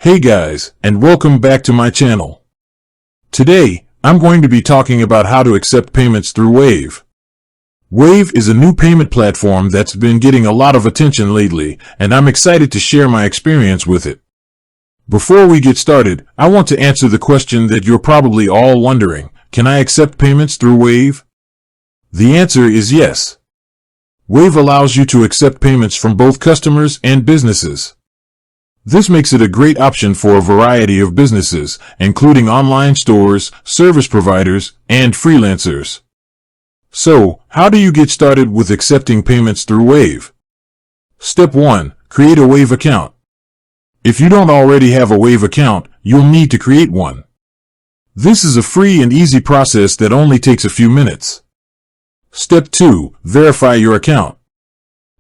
Hey guys, and welcome back to my channel. Today, I'm going to be talking about how to accept payments through Wave. Wave is a new payment platform that's been getting a lot of attention lately, and I'm excited to share my experience with it. Before we get started, I want to answer the question that you're probably all wondering: can I accept payments through Wave? The answer is yes. Wave allows you to accept payments from both customers and businesses. This makes it a great option for a variety of businesses, including online stores, service providers, and freelancers. So, how do you get started with accepting payments through Wave? Step 1. Create a Wave account. If you don't already have a Wave account, you'll need to create one. This is a free and easy process that only takes a few minutes. Step 2. Verify your account.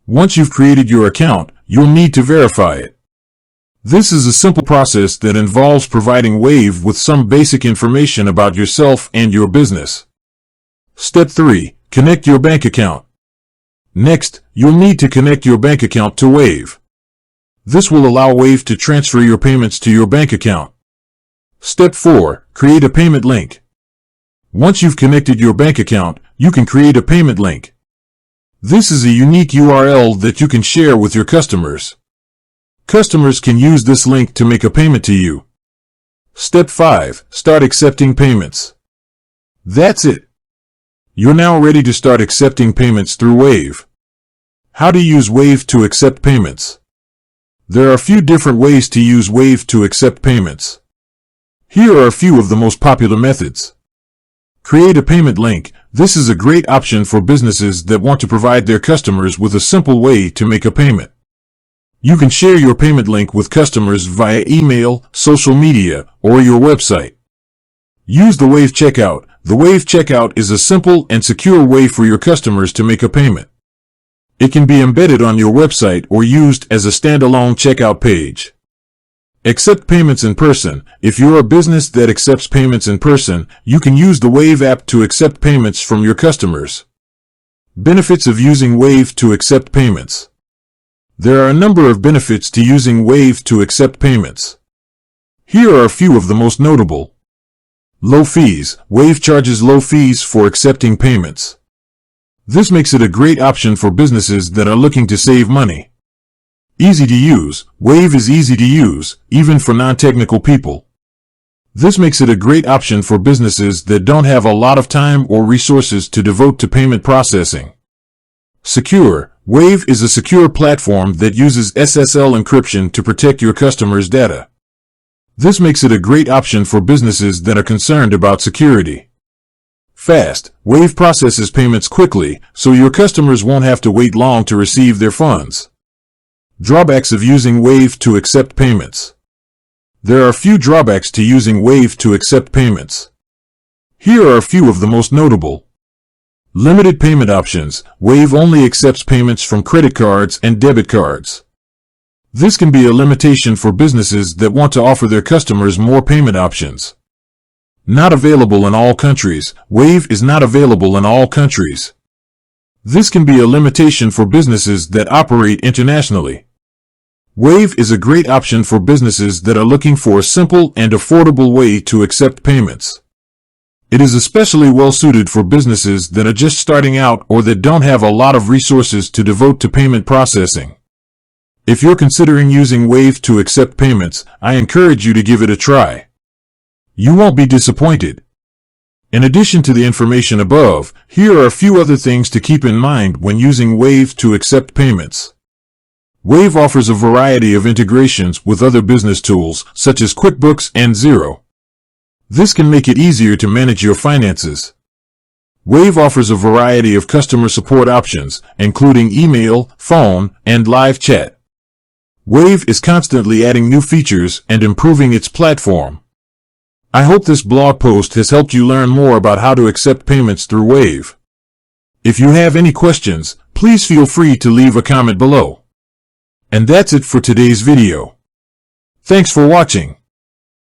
Once you've created your account, you'll need to verify it. This is a simple process that involves providing Wave with some basic information about yourself and your business. Step 3. Connect your bank account. Next, you'll need to connect your bank account to Wave. This will allow Wave to transfer your payments to your bank account. Step 4. Create a payment link. Once you've connected your bank account, you can create a payment link. This is a unique URL that you can share with your customers. Customers can use this link to make a payment to you. Step 5. Start accepting payments. That's it. You're now ready to start accepting payments through Wave. How to use Wave to accept payments? There are a few different ways to use Wave to accept payments. Here are a few of the most popular methods. Create a payment link. This is a great option for businesses that want to provide their customers with a simple way to make a payment. You can share your payment link with customers via email, social media, or your website. Use the Wave Checkout. The Wave Checkout is a simple and secure way for your customers to make a payment. It can be embedded on your website or used as a standalone checkout page. Accept payments in person. If you're a business that accepts payments in person, you can use the Wave app to accept payments from your customers. Benefits of using Wave to accept payments. There are a number of benefits to using Wave to accept payments. Here are a few of the most notable. Low fees. Wave charges low fees for accepting payments. This makes it a great option for businesses that are looking to save money. Easy to use. Wave is easy to use, even for non-technical people. This makes it a great option for businesses that don't have a lot of time or resources to devote to payment processing. Secure. Wave is a secure platform that uses SSL encryption to protect your customers' data. This makes it a great option for businesses that are concerned about security. Fast. Wave processes payments quickly, so your customers won't have to wait long to receive their funds. Drawbacks of using Wave to accept payments. There are a few drawbacks to using Wave to accept payments. Here are a few of the most notable. Limited payment options. Wave only accepts payments from credit cards and debit cards. This can be a limitation for businesses that want to offer their customers more payment options. Not available in all countries. Wave is not available in all countries. This can be a limitation for businesses that operate internationally. Wave is a great option for businesses that are looking for a simple and affordable way to accept payments. It is especially well suited for businesses that are just starting out or that don't have a lot of resources to devote to payment processing. If you're considering using Wave to accept payments, I encourage you to give it a try. You won't be disappointed. In addition to the information above, here are a few other things to keep in mind when using Wave to accept payments. Wave offers a variety of integrations with other business tools, such as QuickBooks and Xero. This can make it easier to manage your finances. Wave offers a variety of customer support options, including email, phone, and live chat. Wave is constantly adding new features and improving its platform. I hope this blog post has helped you learn more about how to accept payments through Wave. If you have any questions, please feel free to leave a comment below. And that's it for today's video. Thanks for watching.